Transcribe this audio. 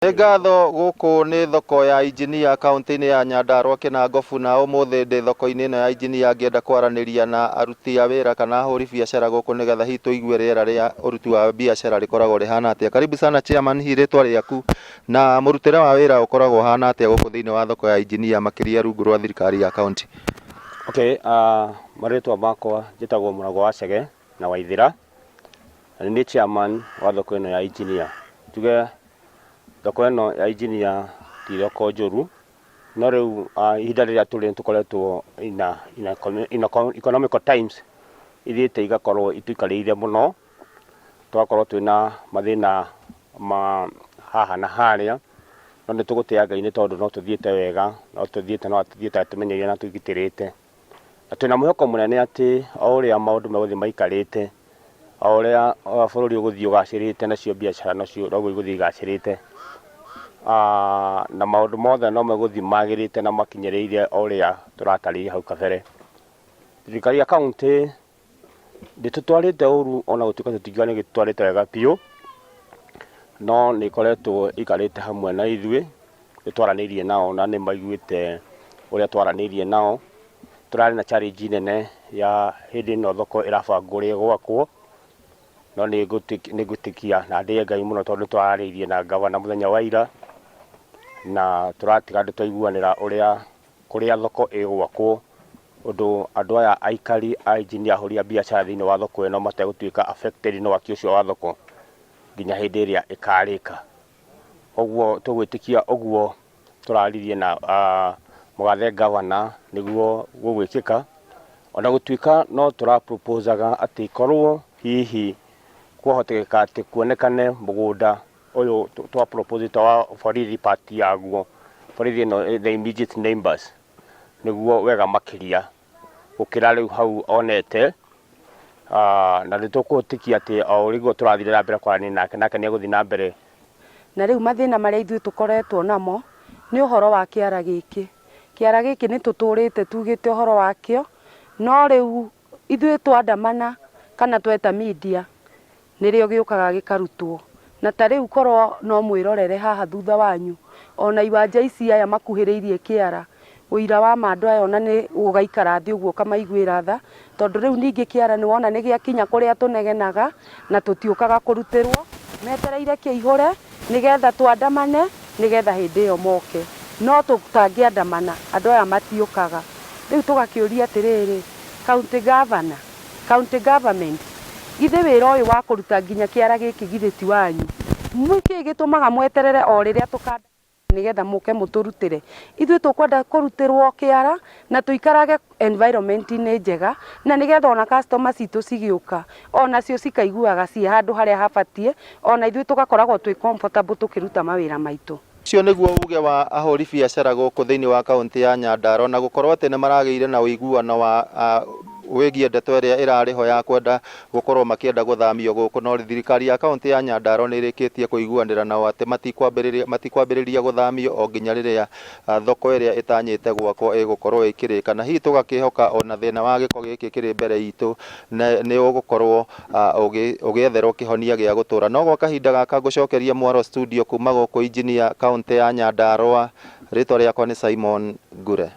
Nĩ ngatho gũkũ nĩ thoko ya injinia kaunti-inĩ ya Nyandarua Kinangofu, na ũmũthĩ ndĩ thoko-inĩ ĩno ya injinia ngĩenda kwaranĩria na aruti a wĩra kana ahũri biacara gũkũ nĩgetha hihi tũigue rĩera rĩa ũruti wa biacara rĩkoragwo rĩhana atĩa. Karibu sana chairman, hihi rĩtwa rĩaku na mũrutĩre wa wĩra ũkoragwo ũhana atĩa gũkũ thĩinĩ wa thoko ya injinia makĩria rungu rwa thirikari ya kaunti? Okay, marĩtwa makwa njĩtagwo Mũrago wa Chege na Waithĩra, na nĩ chairman wa thoko ĩno ya injinia. Tuge thoko ĩno ya injinia ti thoko njũru, no rĩu ihinda rĩrĩa tũrĩ tũkoretwo in economical times ithiĩte igakorwo itũikarĩire mũno, tũgakorwo twĩna mathĩna haha na harĩa, no nĩ tũgũtĩĩa Ngai nĩ tondũ no tũthiĩte wega, no tũthiĩte tũmenyeire na tũgitĩrĩte, na twĩna mwĩhoko mũnene atĩ o ũrĩa maũndũ megũthiĩ maikarĩte, o ũrĩa bũrũri ũgũthiĩ ũgacĩrĩte, nacio biacara nacio noguo igũthiĩ igacĩrĩte, na maũndũ mothe no megũthiĩ magĩrĩte na makinyĩrĩire o ũrĩa tũratarĩria hau kabere. Thirikari ya kaunti ndĩtũtwarĩte ũru, ona gũtuĩka tũtingiuga nĩ ĩgĩtũtwarĩte wega biũ, no nĩ ĩkoretwo ikarĩte hamwe na ithuĩ, twaranĩirie nao na nĩ maiguĩte ũrĩa twaranĩirie nao. Tũrarĩ na challenge nene ya hĩndĩ ĩno thoko ĩrabangwo ũrĩa gwakwo, no nĩ ngũtikia na ndĩe Ngai mũno tondũ twararĩirie na gavana mũthenya wa ira, na tũratiga andũ twaiguanĩra kũrĩa thoko ĩgwakwo, ũndũ andũ aya aikari a injinia ahũri a biacara thĩinĩ wa thoko ĩno mategũtuĩka affected nĩ waki ũcio wa thoko nginya hĩndĩ ĩrĩa ĩkarĩka. Ũguo tũgwĩtĩkia ũguo tũraririe na mũgathe gavana nĩguo gũgwĩkĩka, ona gũtuĩka no tũraproposaga atĩ korwo hihi kwahotekeka atĩ kuonekane mũgũnda ũyũ twa-propose wa borithi part yaguo, borithi ĩno the immediate neighbors, nĩguo wega makĩria gũkĩra rĩu hau onete, na nĩ tũkũhĩtĩkia atĩ o ũrĩguo tũrathiĩ na mbere kwaranĩria nake nĩ egũthiĩ na mbere. Na rĩu mathĩna marĩa ithuĩ tũkoretwo namo nĩ ũhoro wa kĩara gĩkĩ. Kĩara gĩkĩ nĩ tũtũrĩte tugĩte ũhoro wakĩo, no rĩu ithuĩ twandamana kana tweta media nĩrĩo gĩũkaga gĩkarutwo. Na ta rĩu korwo no mwĩrorere haha thutha wanyu, ona iwanja ici aya makuhĩrĩirie kĩara, ũira wa ma andũ aya ona nĩ ũgaikara thĩ ũguo kamaiguĩra tha, tondũ rĩu ningĩ kĩara nĩ wona nĩ gĩakinya kũrĩa tũnegenaga na tũtiũkaga kũrutĩrwo, metereire kĩihũre nĩgetha twandamane nĩgetha hĩndĩ ĩyo moke, no tũtangĩandamana andũ aya matiũkaga. Rĩu tũgakĩũria atĩrĩrĩ, county government, githĩ wĩra ũyũ wa kũruta nginya kĩara gĩkĩ githĩ ti wanyu? Nĩkĩĩ gĩtũmaga mweterere o rĩrĩa tũkanda nĩgetha mũke mũtũrutĩre? Ithuĩ tũkwenda kũrutĩrwo kĩara na tũikarage environment-inĩ njega, na nĩgetha ona customer citũ cigĩũka onacio cikaiguaga ciĩ handũ harĩa habatiĩ, ona ithuĩ tũgakoragwo twĩ comfortable tũkĩruta mawĩra maitũ. Ũcio nĩguo uge wa ahũri biacara gũkũ thĩinĩ wa kaunti ya Nyandarua, na gũkorwo atĩ nĩ maragĩire na ũiguano wa wĩgiĩ ndeto ĩrĩa ĩrarĩ ho ya kwenda gũkorwo makĩenda gũthamio gũkũ, no thirikari ya kaunti ya Nyandarua nĩ ĩrĩkĩtie kũiguanĩra nao atĩ matikwambĩrĩria gũthamio o nginya rĩrĩa thoko ĩrĩa ĩtanyĩte gwakwo ĩgũkorwo ĩkĩrĩka. Na hihi tũgakĩhoka ona thĩna wa gĩko gĩkĩ kĩrĩ mbere itũ nĩ ũgũkorwo ũgĩetherwo kĩhonia gĩa gũtũra. No gwa kahinda gaka ngũcokeria Mwaro studio kuma gũkũ injinia kaunti ya Nyandarua, rĩtwa rĩakwa nĩ Simon Ngure.